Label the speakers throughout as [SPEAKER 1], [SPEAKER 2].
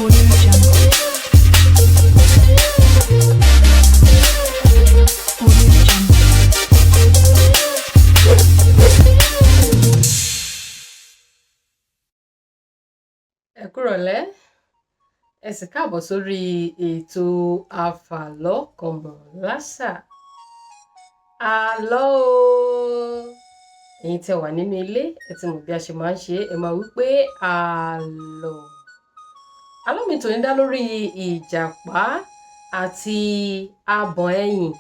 [SPEAKER 1] Audio Jungle. Audio Jungle.
[SPEAKER 2] Ẹ kúrọ̀lẹ́, ẹ sì káàbọ̀ sórí ètò Àfàlọ́kọ̀mọ̀láṣà. Àlọ́ o! Ẹ̀yin tẹ́ wà nínú ilé, ẹ ti mọ̀ bí a ṣe máa ń ṣe, ẹ máa wí pé àlọ́. Àlọ́ mi tòní dá lórí ìjàpá àti abọ̀n ẹyìn.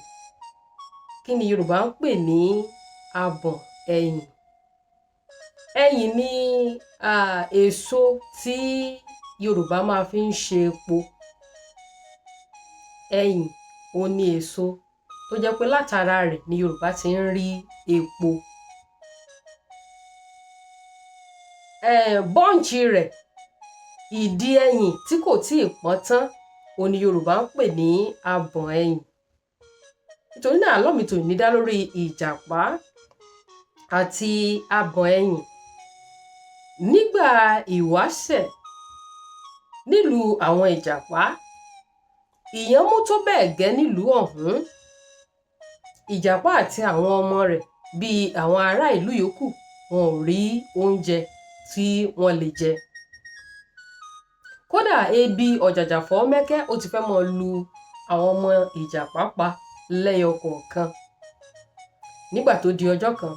[SPEAKER 2] Kí ni Yorùbá ń pè ní abọ̀n ẹyìn? Ẹyìn ni èso tí Yorùbá máa fi ń ṣe epo. Ẹyìn òun ni èso tó jẹ́ pé látara rẹ̀ ni Yorùbá ti ń rí epo. Bọ́ǹchì rẹ̀, ìdí ẹyìn tí kò tíì pọ́n tán, òun ni Yorùbá ń pè ní abọ̀n ẹyìn. Nítorí náà àlọ́ mi tòní dá lórí ìjàpá àti abọ̀n ẹyìn. Nígbà ìwáṣẹ̀ nílùú àwọn ìjàpá, ìyàn mú tó bẹ́ẹ̀ gẹ́ nílùú ọ̀hún. Ìjàpá àti àwọn ọmọ rẹ̀ bíi àwọn ará ìlú yòókù wọn ò rí oúnjẹ tí wọ́n lè jẹ. Kódà ebi ọ̀jàjàfọ́ mẹ́kẹ́ ó ti fẹ́ mọ́ lu àwọn ọmọ ìjàpá pa lẹ́yọ kọ̀ọ̀kan. Nígbà tó di ọjọ́ kan,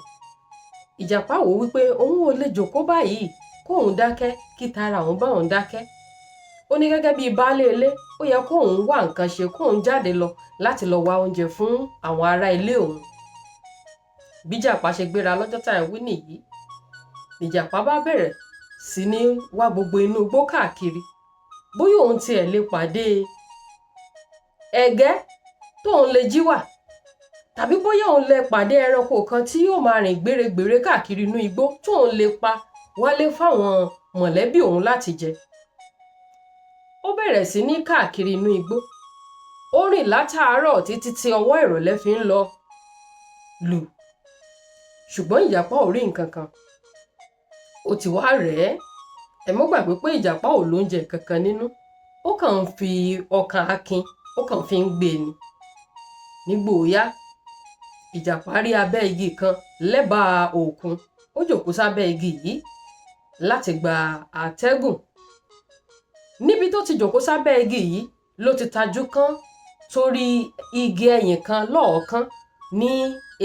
[SPEAKER 2] ìjàpá wò wípé òun ò lè jókòó báyìí kóun dákẹ́ kí tara òun bá òun dákẹ́. Ó ní gẹ́gẹ́ bíi baálé ilé, ó yẹ kóun wá nǹkan ṣe, kóun jáde lọ láti lọ wá oúnjẹ fún àwọn ará ilé òun. Bí ìjàpá ṣe gbéra lọ́jọ́ tá à ń wí nìyí, ìjàpá bá bẹ̀rẹ̀ sí ní wá gbogbo inú igbó káàkiri. Bóyá òun tiẹ̀ lè pàdé ẹ̀gẹ́ tóun lè jí wà, tàbí bóyá òun lè pàdé ẹranko kan tí yóò máa rìn gbèrègbèrè káàkiri inú igbó tóun lè pa wálé fáwọn mọ̀lẹ́bí òun láti jẹ. Ó bẹ̀rẹ̀ sí ní káàkiri inú igbó. Ó rìn látàárọ̀ títí tí ọwọ́ ìrọ̀lẹ́ fi ń lọ lù. Ṣùgbọ́n ìjàpá ò rí nǹkan kan. Ó ti wá rẹ̀ ẹ́. Ẹ mọ́ gbàgbé pé ìjàpá ò lóúnjẹ kankan nínú. Ó kàn ń fi ọkàn akin, ó kàn fi ń gbé ni. Nígbò ó yá, ìjàpá rí abẹ́ igi kan lẹ́bàá òkun. Ó jókòó sábẹ́ igi yìí láti gba àtẹ́gùn. Níbi tó ti jókòó sábẹ́ igi yìí ló ti tajú kán torí igi ẹyìn kan lọ́ọ̀ọ́kán ní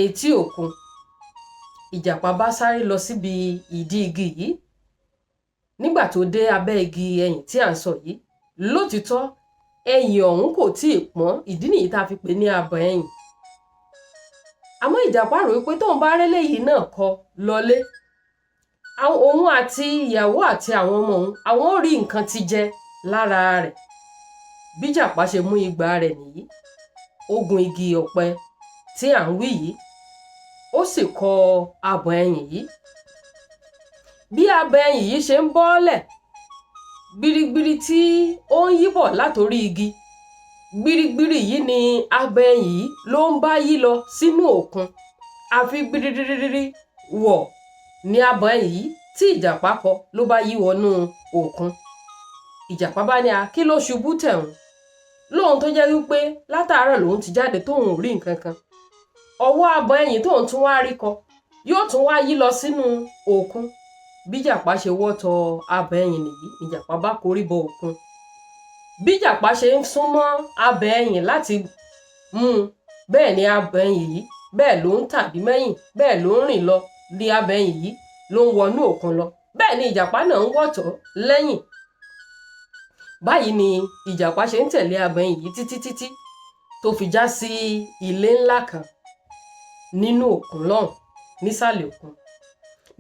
[SPEAKER 2] etí òkun. Ìjàpá bá sáré lọ síbi ìdí igi yìí. Nígbà tó dé abẹ́ igi ẹyìn tí à ń sọ yìí, lótìítọ́ ẹyìn ọ̀hún kò tíì pọ́n, ìdí nìyí tá a fi pè ní abọ̀n ẹyìn. Àmọ́ ìjàpá rò wípé tóun bá rélé yìí náà kọ lọlé, òun àti ìyàwó àti àwọn ọmọ òun, àwọn ò rí nǹkan ti jẹ lára rẹ̀. Bí ìjàpá ṣe mú igbá rẹ̀ nìyí, ó gun igi ọ̀pẹ tí à ń wí yìí, ó sì kọ abọ̀n ẹyìn yìí. Bí abọ̀n ẹyìn yìí ṣe ń bọ́lẹ̀, gbirigbiri tí ó ń yíbọ̀ látorí igi, gbirigbiri yìí ni abọ̀n ẹyìn yìí ló ń bá yí lọ sínú òkun. Àfi gbirigbiri wọ̀ ní abọ̀n ẹyìn yìí tí ìjàpá kọ ló bá yí wọnú òkun. Ìjàpá bá ní kí ló ṣubú tẹ̀hún. Lóhun tó jẹ́ wípé látàárọ̀ lòun ti jáde tóun ò rí nǹkan kan. Ọwọ́ abọ̀n ẹyìn tóun tún wá rí kọ yóò tún wá yí lọ sínú òkun. Bí ìjàpá ṣe wọ́tọ̀ abọ̀n ẹyìn nìyí, ìjàpá bá korí bọ òkun. Bí ìjàpá ṣe ń súnmọ́ abọ̀n ẹyìn láti mú un, bẹ́ẹ̀ ni abọ̀n ẹyìn yìí bẹ́ẹ̀ ló ń tàbí mẹ́yìn, bẹ́ẹ̀ ló ń rìn lọ ní abọ̀n ẹyìn yìí ló ń wọnú òkun lọ. Bẹ́ẹ̀ ni ìjàpá náà ń wọ̀tọ̀ lẹ́yìn. Báyìí ni ìjàpá ṣe ń tẹ̀lé abọ̀n ẹyìn yìí títí tó fi já sí ilé ńlá kan nínú òkun lọ́hùn, nísàlẹ̀ òkun.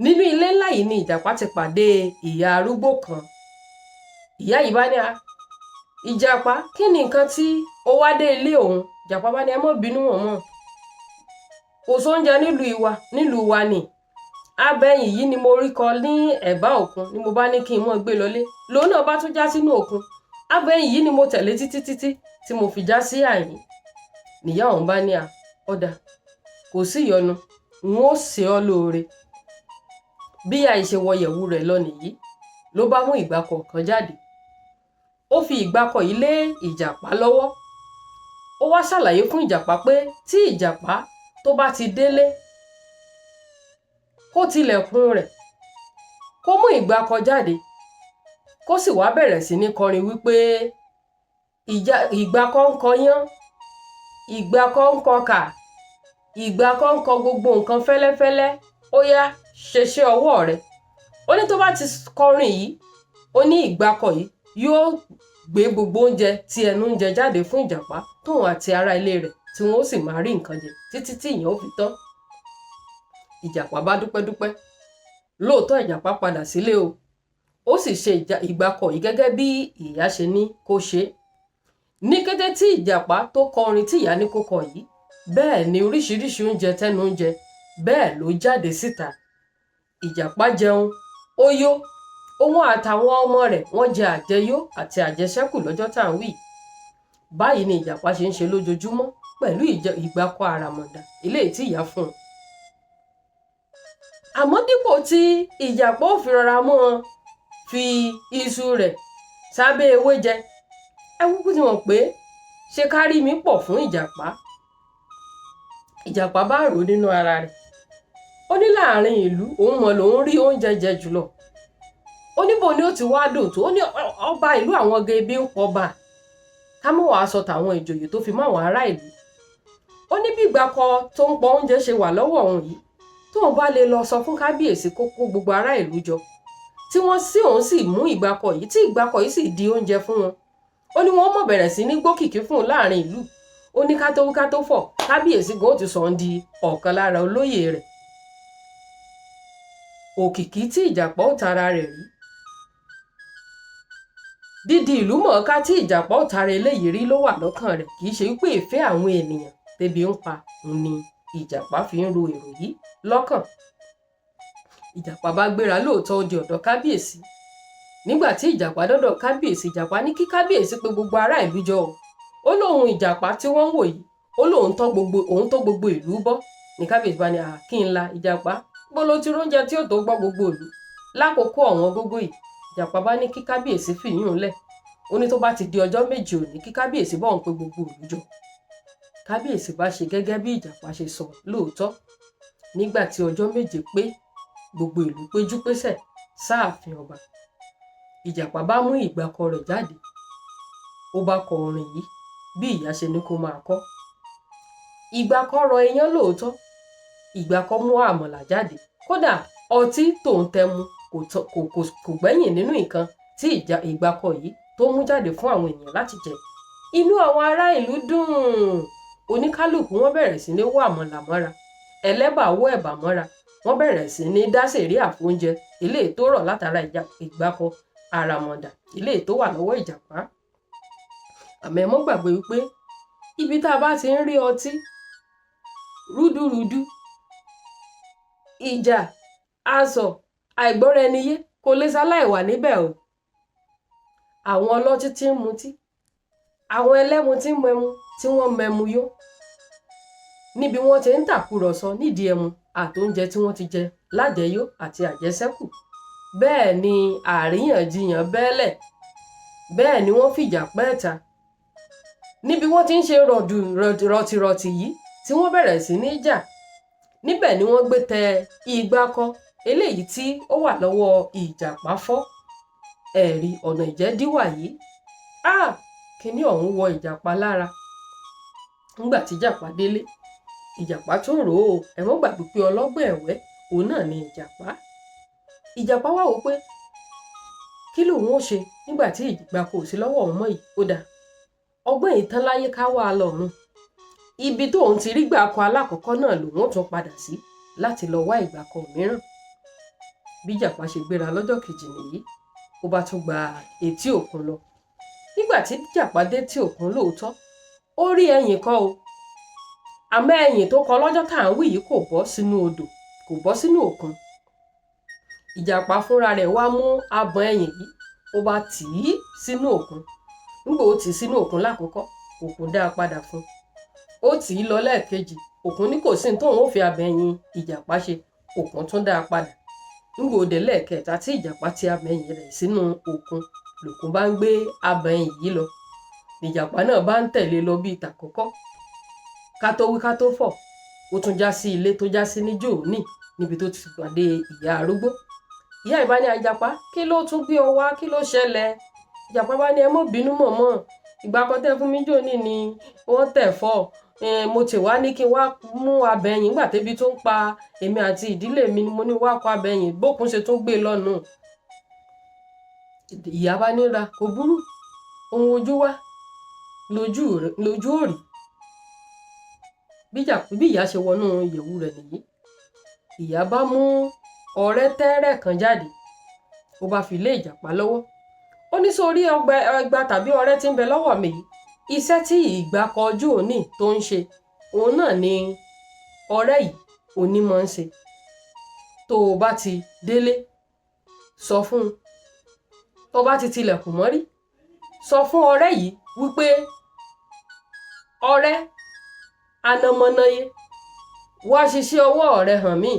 [SPEAKER 2] Nínú ilé ńlá yìí ni ìjàpá ti pàdé ìyá arúgbó kan. Ìyá yìí bá ní ìjàpá, kí ni nǹkan tí ó wá dé ilé òun? Ìjàpá bá ní ẹ mọ́ bínú wọn mọ́. Kò sóúnjẹ nílùú wa ni. Abọ̀n ẹyìn yìí ni mo rí kọ ní ẹ̀bá òkun ni mo bá ní kí n mọ́ gbé lọlé. Lòun náà bá tún já sínú òkun. Abọ̀n ẹyìn yìí ni mo tẹ̀lé títí tí mo fi já sí àyín. Nìyá òun bá ní ọ̀dà, kò sí ìyọnu, n ó ṣe ọ́ lóore. Bí àìṣe wọ yẹ̀wù rẹ̀ lọ nìyí, ló bá mú ìgbà kọ̀ọ̀kan jáde. ó fi ìgbákọ yìí lé ìjàpá lọ́wọ́. Ó wá ṣàlàyé fún ìjàpá pé tí ìjàpá tó bá ti délé kó tilẹ̀kùn rẹ̀, kó mú ìgbákọ jáde, kó sì wá bẹ̀rẹ̀ sí ní kọrin wípé ìgbákọ ń kọyán, ìgbákọ ń kọkà, ìgbákọ ń kọ gbogbo nǹkan fẹ́lẹ́fẹ́lẹ́, ó yá ṣeṣẹ́ ọwọ́ rẹ̀. Ó ní tó bá ti kọrin yìí, ó ní ìgbákọ yìí yóò gbé gbogbo oúnjẹ tí ẹnu ń jẹ jáde fún ìjàpá tóun àti ará ilé rẹ̀ tí wọ́n ó sì máa rí nǹkan jẹ títí tí ìyẹn ó fi tán. Ìjàpá bá dúpẹ́. Lóòótọ́ ìjàpá padà sílé o, ó sì ṣe ìgbákọ yìí gẹ́gẹ́ bí ìyá ṣe ní kó ṣe. Ní kété tí ìjàpá tó kọ orin tí ìyá ní kó kọ yìí, bẹ́ẹ̀ ni oríṣiríṣi oúnjẹ tẹ́nu ń jẹ bẹ́ẹ̀ ló jáde síta. Ìjàpá jẹun, ó yó, òun àtàwọn ọmọ rẹ̀ wọ́n jẹ àjẹyó àti àjẹṣẹ́kù lọ́jọ́ tá à ń wí. Báyìí ni ìjàpá ṣe ń ṣe lójoojúmọ́ pẹ̀lú ìgbákọ àràmọ̀dà eléyìí tí ìyá fún un. Àmọ́ dípò tí ìjàpá ò fi rọra mọ́ fi iṣu rẹ̀ sábẹ́ ewé jẹ, ẹ kúkú ti mọ̀ pé ṣe kárí mi pọ̀ fún ìjàpá. Ìjàpá bá rò nínú ara rẹ̀, ó ní láàrin ìlú òun mọ̀ lòun rí oúnjẹ jẹ jùlọ. Ó ní bò ní ó ti wá dùn tó, ó ní ọba ìlú àwọn ebi ń pọba, ká mọ̀ wàá sọ tàwọn ìjòyè tó fi mọ́ àwọn ará ìlú. Ó ní bí ìgbákọ tó ń pọ oúnjẹ ṣe wà lọ́wọ́ òun yìí, tóun bá lè lọ sọ fún kábíyèsí kó kó gbogbo ará ìlú jọ, tí wọ́n sí òun sì mú ìgbákọ yìí, tí ìgbákọ yìí sì di oúnjẹ fún wọn. Ó ní wọ́n mọ̀ bẹ̀rẹ̀ sí ní gbókìkí fún un láàrin ìlú. Ó ní ká tó fọ̀, kábíyèsí gan ó ti sọ ọ́n di ọ̀kan lára olóyè rẹ̀. Òkìkí tí ìjàpá ò tara rẹ̀ rí, dídi ìlú mọ̀ọ́ká tí ìjàpá ò tara eléyìí rí ló wà lọ́kàn rẹ̀. Kì í ṣe wípé ìfẹ́ àwọn ènìyàn tẹ́bi ń pa ni ìjàpá fi ń ro èrò yìí lọ́kàn. Ìjàpá bá gbéra lóòótọ́ ó di ọ̀dọ̀ kábíyèsí. Nígbà tí ìjàpá dọ́dọ̀ kábíyèsí, ìjàpá ní kí kábíyèsí pé gbogbo ará ìlú jọ o. Ó lóun ìjàpá tí wọ́n ń wò yìí, ó lóun tó gbogbo ìlú bọ́. Ní kábíyèsí bá ní kí n la ìjàpá, bó ló ti róúnjẹ tí ó tó gbọ́ gbogbo ìlú lákòókò ọ̀wọ́n gógó yìí. Ìjàpá bá ní kí kábíyèsí fìyún lẹ̀. Ó ní tó bá ti di ọjọ́ méje òní kí kábíyèsí bá òun pé gbogbo ìlú jọ. Kábíyèsí bá ṣe gẹ́gẹ́ bí ìjàpá ṣe sọ lóòótọ́. Nígbà tí ọjọ́ méje pé, gbogbo ìlú péjú pésẹ̀ sáàfin ọba. Ìjàpá bá mú ìgbákọ rẹ̀ jáde, ó bá kọ orin yìí bí ìyá ṣe ní kó máa kọ. Ìgbákọ rọ iyán lóòótọ́, ìgbákọ mú àmàlà jáde, kódà ọtí tòun tẹmu kò gbẹ́yìn nínú nǹkan tí ìgbákọ yìí tó mú jáde fún àwọn ènìyàn láti jẹ. Inú àwọn ará ìlú dùn, oníkálùkù wọ́n bẹ̀rẹ̀ sí ní wọ àmàlà mọ́ra, ẹlẹ́bà wọ ẹ̀bà mọ́ra, wọ́n bẹ̀rẹ̀ sí ní dá sẹ̀ríà fún oúnjẹ eléyìí tó rọ̀ látara ìgbákọ àràmọ̀dà eléyìí tó wà lọ́wọ́ ìjàpá. Àmọ́ ẹ mọ́ gbàgbé wípé ibi tá a bá ti ń rí ọtí, rúdurùdu, ìjà, asọ̀, àìgbọ́ra ẹni yé kò lè ṣaláì wà níbẹ̀ o. Àwọn ọlọ́tí tí ń mutí, àwọn ẹlẹ́mu tí ń mẹmu tí wọ́n mẹmu yó, níbi wọ́n ti ń tàkúrọ̀sọ nídìí ẹmu àtóúnjẹ tí wọ́n ti jẹ lájẹyó àti àjẹṣẹ́kù. Bẹ́ẹ̀ ni àríyànjiyàn bẹ́ẹ̀lẹ̀, bẹ́ẹ̀ ni wọ́n fìjà pẹ́ẹ́ta. Níbi wọ́n ti ń ṣe rọ̀tìrọ̀tì yìí tí wọ́n bẹ̀rẹ̀ sí ní jà, níbẹ̀ ni wọ́n gbé tẹ ìgbákọ eléyìí tí ó wà lọ́wọ́ ìjàpá fọ́. Ẹ̀rí ọ̀nà ìjẹ́díwà yìí, kíní ọ̀hún wọ ìjàpá lára. Nígbà tí ìjàpá délé, ìjàpá tún rò ó, ẹ mọ́ gbàgbé pé ọlọ́gbọ́n ẹ̀wẹ́ òun náà ni ìjàpá. Ìjàpá wá wò pé kí lòun ó ṣe nígbà tí ìgbákọ ò sí lọ́wọ́ òun mọ́ yìí. Ó dà, ọgbọ́n yìí tán láyé ká wá lọ́run. Ibi tóun ti rí ìgbákọ alákọ̀ọ́kọ́ náà lòun ó tún padà sí láti lọ wá ìgbákọ mìíràn. Bí ìjàpá ṣe gbéra lọ́jọ́ kejì nìyí, ó bá tún gba etí òkun lọ. Nígbà tí ìjàpá dé tí òkun lóòótọ́, ó rí ẹyìn kan o. Àmọ́ ẹyìn tó kọ lọ́jọ́ tá à ń wí yìí kò bọ́ sínú odò, kò bọ́ sínú òkun. Ìjàpá fúnra rẹ̀ wá mú abọ̀n ẹyìn yìí, ó bá tì í sínú òkun. Nígbà ó tì í sínú òkun lákòókò, òkun dá a padà fún un. Ó tì í lọ lẹ́ẹ̀kejì, òkun ní kò sí ní tóun ó fi abẹ̀yìn ìjàpá ṣe, òkun tún dá a padà. Nígbà ó dé lẹ́ẹ̀kẹta tí ìjàpá ti abẹ̀yìn rẹ̀ sínú òkun, lòkun bá ń gbé abẹ̀yìn yìí lọ ìjàpá náà bá ń tẹ̀lé lọ bí ìtàkọ́kọ́ ká tó wí ká tó fọ̀ ó tún já sí ilé tó já sí níjó ní níbi tó ti pàdé ìyá arúgbó ìyá ìbá ní Àjàpá kí ló tún gbé ọ wá kí ló ṣẹlẹ̀ Ìjàpá bá ní ẹ mọ́ bínú mọ̀mọ́ ìgbà kan tẹ́ fún mi jò ní ni wọ́n tẹ̀ fọ́ mo ti wá ní kí n wá mú abẹ̀yìn nígbà tẹ́bi tó ń pa èmi àti ìdílé mi ni mo ní wá kọ abẹ̀yìn bókun ṣe tún gbé lọ́nà ìyá bá ní ra kò burú ohun ojú wá lójú òrì bí ìyá ṣe wọnú ìyẹ̀wù rẹ̀ nìyí ìyá bá mú ọ̀rẹ́ tẹ́rẹ̀ kan jáde ó bá fi lé Ìjàpá lọ́wọ́ ó ní sórí ẹgbà tàbí ọ̀rẹ́ tí ń bẹ lọ́wọ́ mi iṣẹ́ tí ìgbà kọjú òní tó ń ṣe òun náà ni ọ̀rẹ́ yìí òní máa ń ṣe tó o bá ti délé sọ fún un tó bá ti tilẹ̀kùn mọ́rí sọ fún ọ̀rẹ́ yìí wípé ọ̀rẹ́ anamọ́náyé wá ṣiṣẹ́ ọwọ́ rẹ̀ hàn mí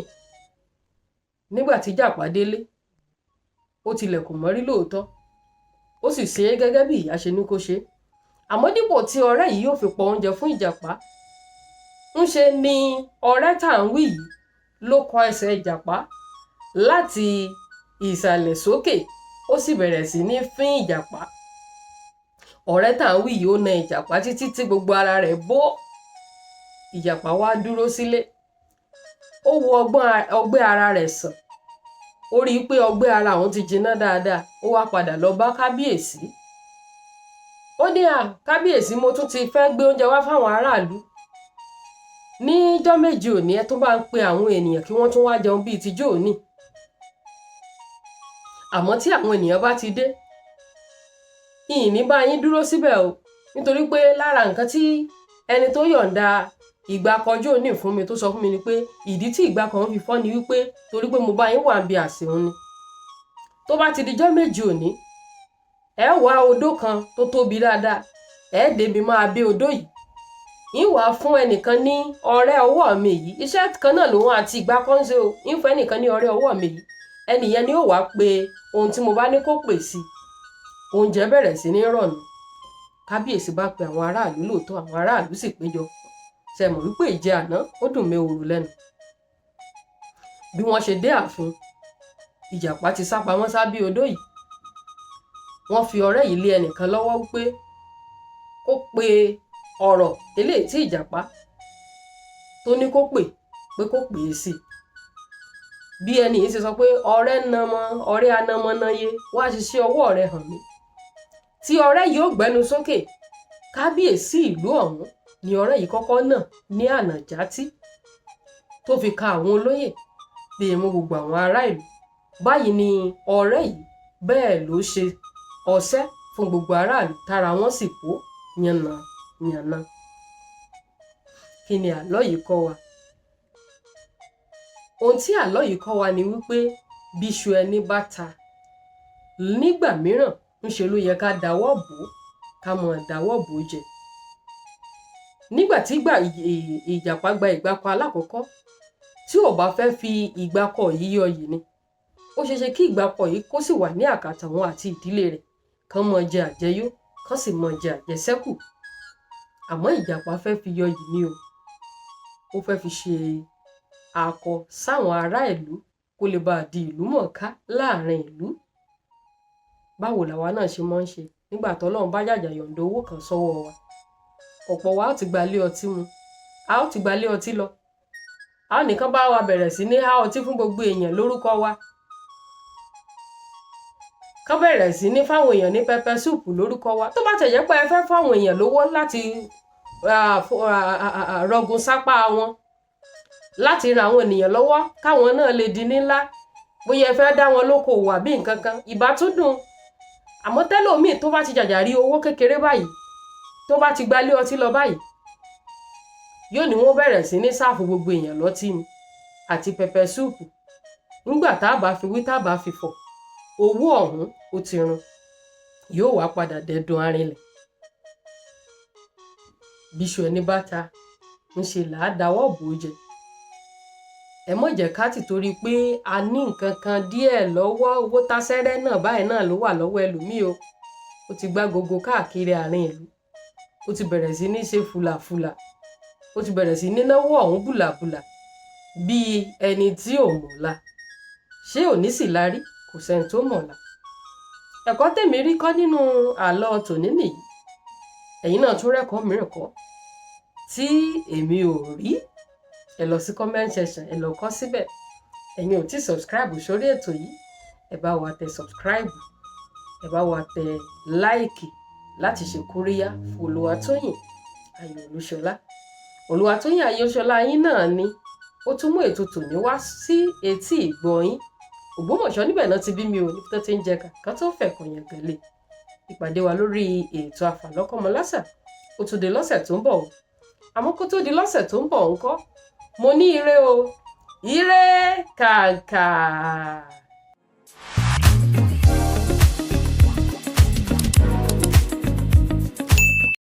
[SPEAKER 2] nígbà tí Ìjàpá délé ó tilẹ̀kùn mọ́rí lóòótọ́ ó sì ṣe é gẹ́gẹ́ bí ìyá ṣe ní kó ṣe àmọ́ dípò tí ọ̀rẹ́ yìí yóò fi pọ̀ oúnjẹ fún Ìjàpá ń ṣe ni ọ̀rẹ́ tá à ń wí yìí ló kọ ẹsẹ̀ Ìjàpá láti ìsàlẹ̀ sókè ó sì bẹ̀rẹ̀ sí ní fín Ìjàpá ọ̀rẹ́ tá à ń wí yìí ó na Ìjàpá títí tí gbogbo ara rẹ̀ bó Ìjàpá wá dúró sílé ó wo ọgbẹ́ ara rẹ̀ sàn ó rí i pé ọgbẹ́ ara òun ti jiná dáadáa ó wá padà lọ bá kábíyèsí ó ní kábíyèsí mo tún ti fẹ́ gbé oúnjẹ wá fáwọn aráàlú níjọ́ méje òní ẹ tó bá ń pe àwọn ènìyàn kí wọ́n tún wá jẹun bíi tijọ́ òní àmọ́ tí àwọn ènìyàn bá ti dé ìní bá yín dúró síbẹ̀ o nítorí pé lára nǹkan tí ẹni tó yọ̀ǹda ìgbà kọjú òní fún mi tó sọ fún mi ni pé ìdí tí ìgbà kan fi fọ́ ni wípé torí pé mo bá yín wà bí àsìrún ni tó bá ti dijọ́ méje òní ẹ wá odó kan tó tóbi dáadáa ẹ débi máa bí odó yìí ń wá fún ẹnìkan ní ọrẹ ọwọ́ mi yìí iṣẹ́ kan náà lòun àti ìgbà kan ń ṣe o ń fún ẹnìkan ní ọrẹ ọwọ́ mi yìí ẹnìyẹn ni ó wá pé ohun tí mo bá ní kó pè sí oúnjẹ bẹ̀rẹ̀ sí ní rọ̀nù kábíyèsí bá pe àwọn aráàlú lóòótọ́ àwọn aráàlú sì péjọ ṣe mọ̀ wípé ìjẹ àná ó dùn mí òru lẹ́nu bí wọ́n ṣe dé ààfin Ìjàpá ti sá pamọ́ sábẹ́ odó yìí wọ́n fi ọ̀rẹ́ yìí lé ẹnìkan lọ́wọ́ wípé kó pe ọ̀rọ̀ eléyìí tí Ìjàpá tó ní kó pè é sí bí ẹni yìí ṣe sọ pé ọ̀rẹ́ anamọ́náyé wá ṣiṣẹ́ ọwọ́ rẹ̀ hàn mí tí ọ̀rẹ́ yìí ó gbẹ́nu sókè kábíyèsí ìlú ọ̀hún ni ọ̀rẹ́ yìí kọ́kọ́ náà ní ànàjátí tó fi ka àwọn olóyè bí èmo gbogbo àwọn ará ìlú báyìí ni ọ̀rẹ́ yìí bẹ́ẹ̀ ló ṣe ọṣẹ́ fún gbogbo aráàlú tára wọn sì kó yànnà kí ni àlọ́ yìí kọ́ wa ohun tí àlọ́ yìí kọ́ wa ni wípé bíṣu ẹni bá ta nígbà mìíràn ńṣe ló yẹ ká dáwọ́ bò ó ká mọ̀ dáwọ́ bò ó jẹ nígbà tí Ìjàpá gba ìgbàkọ alákọ̀ọ́kọ́ tí ò bá fẹ́ fi ìgbàkọ yìí yọ yìí ni ó ṣeéṣe kí ìgbàkọ yìí kó sì wà ní àkàtà wọn àti ìdílé rẹ̀ kán mọ̀ jẹ àjẹyó kán sì mọ̀ jẹ àjẹsẹ́kù àmọ́ Ìjàpá fẹ́ fi yọ yìí ni ó fẹ́ fi ṣe akọ sáwọn ará ìlú kó lè bá di ìlú mọ̀ọ́ká láàrin ìlú báwo làwa náà ṣe máa ń ṣe nígbà tọ́lọ́run bá jàjà yọ̀ǹda owó kan sọ́wọ́ wa ọ̀pọ̀ wa ó ti gbalé ọtí mu a ó ti gbalé ọtí lọ a ó nìkan bá wa bẹ̀rẹ̀ sí ní há ọtí fún gbogbo èèyàn lórúkọ wa kán bẹ̀rẹ̀ sí ní fáwọn èèyàn ní pẹpẹ súùpù lórúkọ wa tó bá tẹ̀yẹ́ pé ẹ fẹ́ fáwọn èèyàn lówó láti rọgùn sápá wọn láti ran àwọn ènìyàn lọ́wọ́ káwọn náà lè di nílá bóyá ẹ fẹ́ dá wọn lókòwò àbí nǹkan kan ìbá tún dùn àmọ́ tẹ́lòmíì tó bá ti jàjà rí owó kékeré báyìí tó bá ti gbalé ọtí lọ báyìí yóò ní wọ́n bẹ̀rẹ̀ sí ní sáàfù gbogbo èèyàn lọ́tí ni àti pẹpẹ súùpù nígbà tá a bá fi wí tá a bá fi fọ̀ owó ọ̀hún ó ti run yóò wá padà dẹ̀dùn arinlẹ̀ bíṣu ẹni bá ta ń ṣe là á dáwọ́ bò ó jẹ ẹ mọ̀ jẹ́ ká ti torí pé a ní nǹkan kan díẹ̀ lọ́wọ́, owó tásẹ́rẹ́ náà báyìí náà ló wà lọ́wọ́ ẹlòmíì o. Ó ti gbá gogo káàkiri àárín ìlú, ó ti bẹ̀rẹ̀ sí ní ṣe fùlàfùlà, ó ti bẹ̀rẹ̀ sí ní náwó ọ̀hún bùlàbùlà bíi ẹni tí ò mọ̀la. Ṣé òní sì la rí? Kò sẹ́ni tó mọ̀la. Ẹ̀kọ́ tèmi rí kọ́ nínú àlọ́ tòní nìyí. Ẹ̀yin náà tún rẹ́kọ̀ọ́ mìíràn kọ́ tí èmi ò rí. Ẹ lọ sí comment section, ẹ lọ kọ síbẹ̀. Ẹ̀yin ò tí subscribe sórí ètò yìí, ẹ bá wa tẹ subscribe, ẹ bá wa tẹ like láti ṣe kóríyá fún Olúwatóyìn Ayọ̀ Olúṣọlá. Olúwatóyìn Ayọ̀ Olúṣọlá yín náà ni ó tún mú ètò tòní wá sí etí ìgbọ́ yín. Ògbómọ̀ṣọ́ níbẹ̀ náà ti bí mi ò ní tó ti ń jẹ kàkán tó fẹ̀kàn yàn gẹ̀lẹ́. Ìpàdé wa lórí ètò Àfàlọ́kọ́mọlásà ó tún di lọ́sẹ̀ tó ń bọ̀ o. Àmọ́ kó tó di lọ́sẹ̀ tó ń bọ̀ ńkọ́, mo ní ire o, ire kàǹkà.